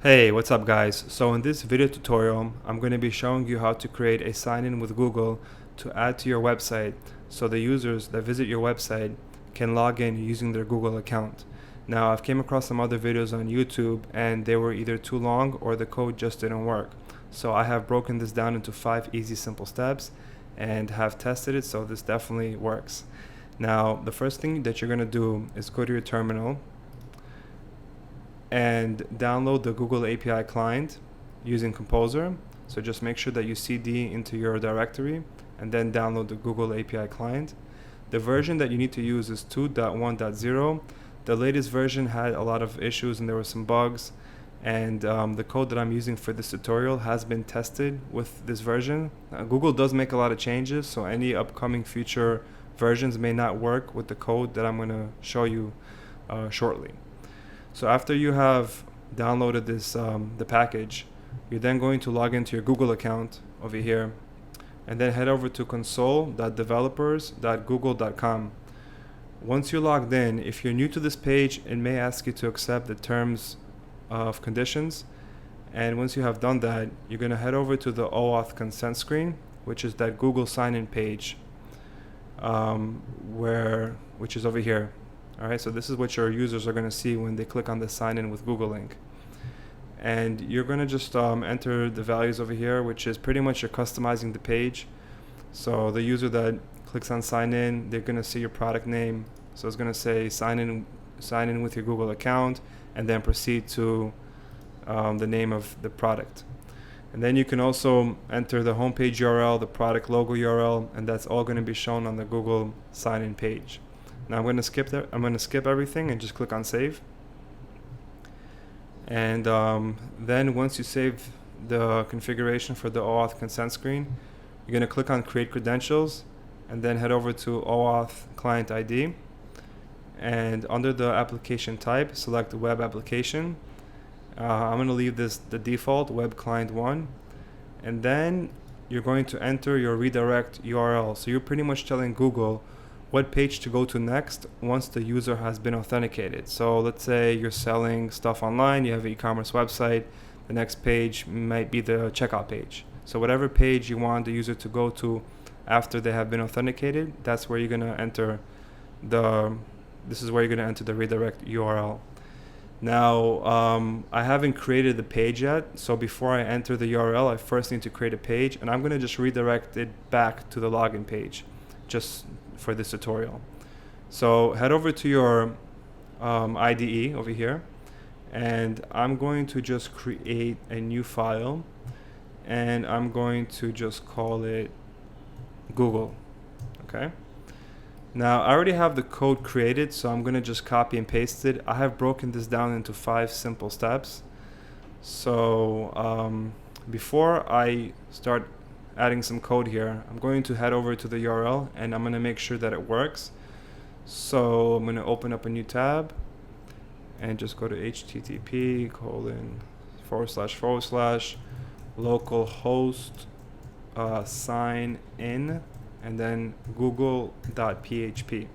Hey, what's up guys? So in this video tutorial, I'm going to be showing you how to create a sign-in with Google to add to your website so the users that visit your website can log in using their Google account. Now, I've came across some other videos on YouTube and they were either too long or the code just didn't work. So I have broken this down into 5 easy simple steps and have tested it, so this definitely works. Now, the first thing that you're going to do is go to your terminal and download the Google API client using Composer. So just make sure that you CD into your directory and then download the Google API client. The version that you need to use is 2.1.0. The latest version had a lot of issues and there were some bugs, and the code that I'm using for this tutorial has been tested with this version. Google does make a lot of changes, so any upcoming future versions may not work with the code that I'm going to show you shortly. So after you have downloaded this the package, you're then going to log into your Google account over here and then head over to console.developers.google.com. Once you're logged in, if you're new to this page, it may ask you to accept the terms of conditions, and once you have done that, you're going to head over to the oAuth consent screen, which is that Google sign-in page, which is over here. Alright, so this is what your users are going to see when they click on the sign in with Google link. And you're going to just enter the values over here, which is pretty much you're customizing the page. So the user that clicks on sign in, they're going to see your product name. So it's going to say sign in with your Google account, and then proceed to the name of the product. And then you can also enter the homepage URL, the product logo URL, and that's all going to be shown on the Google sign in page. Now I'm going to skip everything and just click on save. And then once you save the configuration for the oAuth consent screen, you're going to click on create credentials and then head over to oAuth client ID. And under the application type, select web application. I'm going to leave this the default web client 1. And then you're going to enter your redirect URL. So you're pretty much telling Google what page to go to next once the user has been authenticated. So let's say you're selling stuff online, you have an e-commerce website, the next page might be the checkout page. So whatever page you want the user to go to after they have been authenticated, that's where you're going to enter the redirect URL. Now, I haven't created the page yet, so before I enter the URL, I first need to create a page, and I'm going to just redirect it back to the login page just for this tutorial. So head over to your IDE over here, and I'm going to just create a new file, and I'm going to just call it Google. Okay. Now I already have the code created, so I'm going to just copy and paste it. I have broken this down into 5 simple steps. So before I start adding some code here, I'm going to head over to the URL and I'm going to make sure that it works. So I'm going to open up a new tab and just go to http:// sign in and then google.php.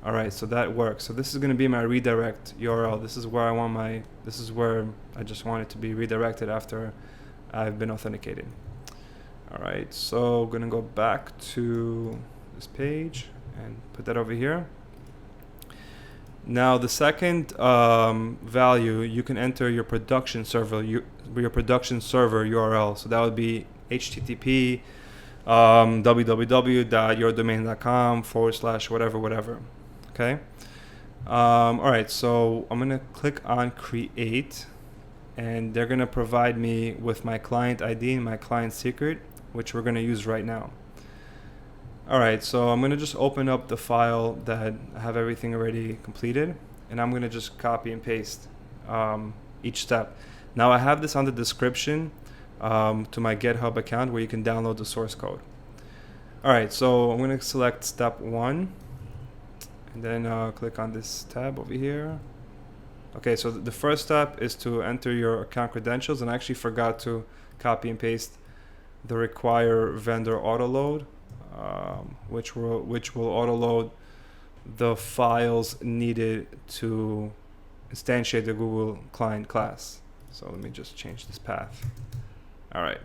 Alright, so that works. So this is going to be my redirect URL. This is where I just want it to be redirected after I've been authenticated. Alright, so I'm going to go back to this page and put that over here. Now the second value, you can enter your production server URL. So that would be http www.yourdomain.com / whatever. Okay. Alright, so I'm going to click on create, and they're going to provide me with my client ID and my client secret, which we're going to use right now. Alright, so I'm going to just open up the file that I have everything already completed, and I'm going to just copy and paste each step. Now I have this on the description to my GitHub account where you can download the source code. Alright, so I'm going to select step 1 and then click on this tab over here. Okay, so the first step is to enter your account credentials, and I actually forgot to copy and paste the require vendor autoload, which will autoload the files needed to instantiate the Google client class. So let me just change this path. All right.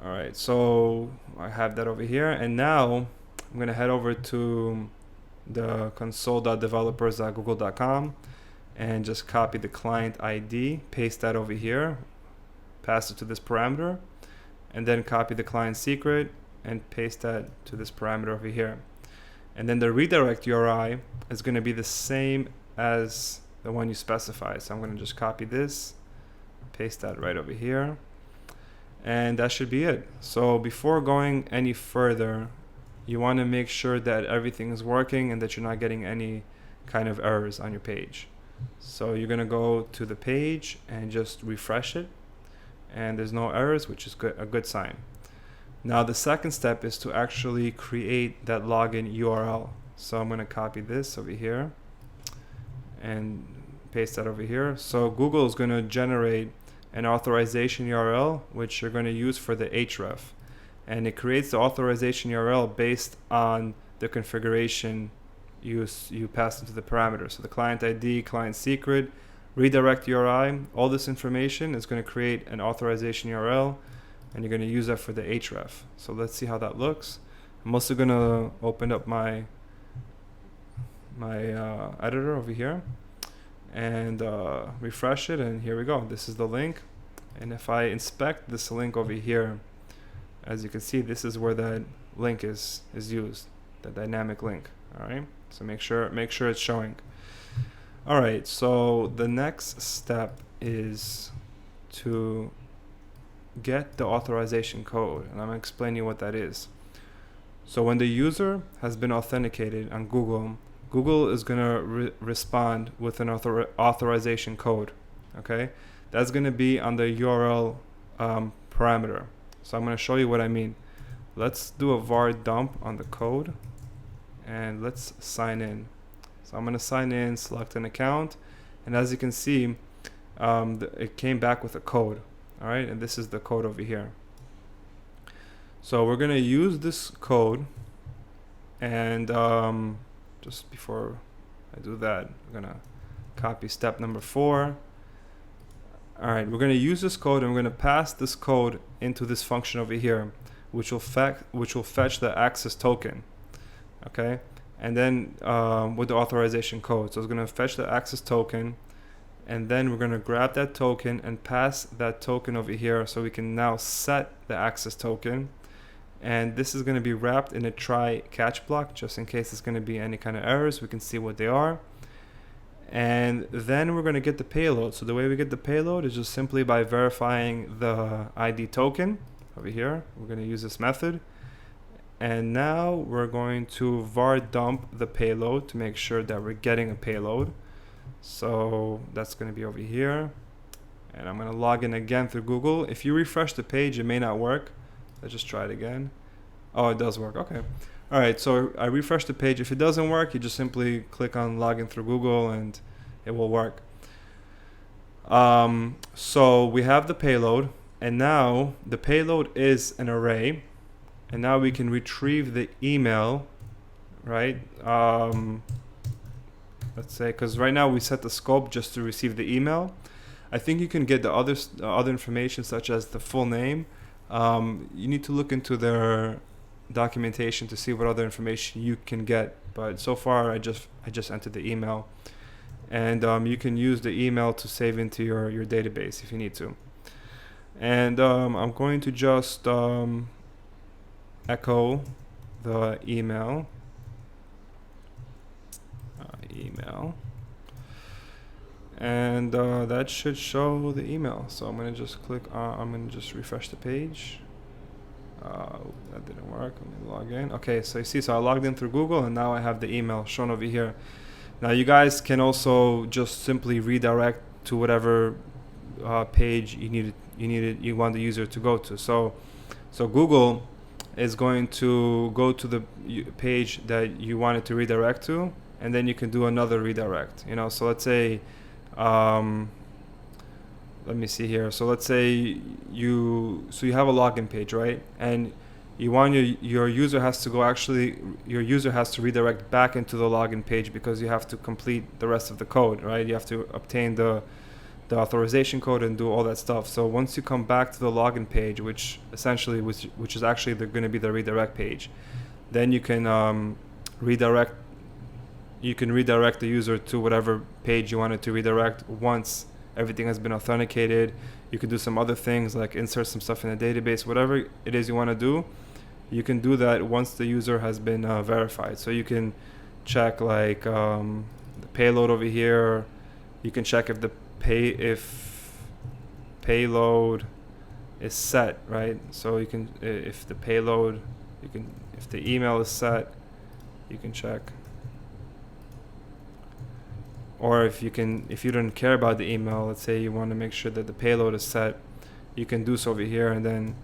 All right, so I have that over here, and now I'm gonna head over to the console.developers.google.com and just copy the client ID, paste that over here, pass it to this parameter, and then copy the client secret and paste that to this parameter over here. And then the redirect URI is gonna be the same as the one you specify. So I'm gonna just copy this, paste that right over here. And that should be it. So before going any further, you want to make sure that everything is working and that you're not getting any kind of errors on your page. So you're going to go to the page and just refresh it. And there's no errors, which is a good sign. Now the second step is to actually create that login URL. So I'm going to copy this over here and paste that over here. So Google is going to generate an authorization URL, which you're going to use for the href. And it creates the authorization URL based on the configuration you pass into the parameters. So the client ID, client secret, redirect URI, all this information is going to create an authorization URL, and you're going to use that for the href. So let's see how that looks. I'm also going to open up my editor over here and refresh it, and here we go. This is the link, and if I inspect this link over here, as you can see, this is where that link is used, the dynamic link. All right, so make sure it's showing. All right, so the next step is to get the authorization code, and I'm gonna explain you what that is. So when the user has been authenticated on Google, Google is going to respond with an authorization code, okay? That's going to be on the URL parameter. So I'm going to show you what I mean. Let's do a var dump on the code, and let's sign in. So I'm going to sign in, select an account, and as you can see, it came back with a code, all right? And this is the code over here. So we're going to use this code, and just before I do that, I'm gonna copy step number 4. All right, we're gonna use this code, and we're gonna pass this code into this function over here, which will fetch the access token. Okay, and then with the authorization code, so it's gonna fetch the access token, and then we're gonna grab that token and pass that token over here, so we can now set the access token. And this is going to be wrapped in a try catch block, just in case there's going to be any kind of errors. We can see what they are. And then we're going to get the payload. So the way we get the payload is just simply by verifying the ID token over here. We're going to use this method. And now we're going to var dump the payload to make sure that we're getting a payload. So that's going to be over here. And I'm going to log in again through Google. If you refresh the page, it may not work. Let's just try it again. Oh, it does work. Okay. All right. So I refresh the page. If it doesn't work, you just simply click on login through Google and it will work. So we have the payload, and now the payload is an array, and now we can retrieve the email, right? Let's say, because right now we set the scope just to receive the email. I think you can get the other information, such as the full name. You need to look into their documentation to see what other information you can get, but so far I just entered the email, and you can use the email to save into your database if you need to. And I'm going to just echo the email, and that should show the email. So I'm going to just click on, I'm going to just refresh the page. That didn't work. Let me log in. Okay, so you see, so I logged in through Google, and now I have the email shown over here. Now you guys can also just simply redirect to whatever page you want the user to go to. So Google is going to go to the page that you want it to redirect to, and then you can do another redirect. So let's say, let me see here. So let's say you have a login page, right? And you want your user has to redirect back into the login page, because you have to complete the rest of the code, right? You have to obtain the the authorization code and do all that stuff. So once you come back to the login page, which is actually going to be the redirect page, then you can redirect the user to whatever page you wanted to redirect. Once everything has been authenticated, you can do some other things like insert some stuff in the database. Whatever it is you want to do, you can do that once the user has been verified. So you can check like the payload over here. You can check if the payload is set, right? So you can if the email is set, you can check. Or if you don't care about the email, let's say you want to make sure that the payload is set, you can do so over here and then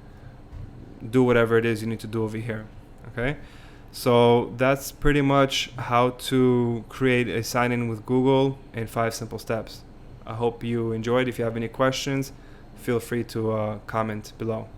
do whatever it is you need to do over here. Okay, so that's pretty much how to create a sign-in with Google in 5 simple steps. I hope you enjoyed. If you have any questions, feel free to comment below.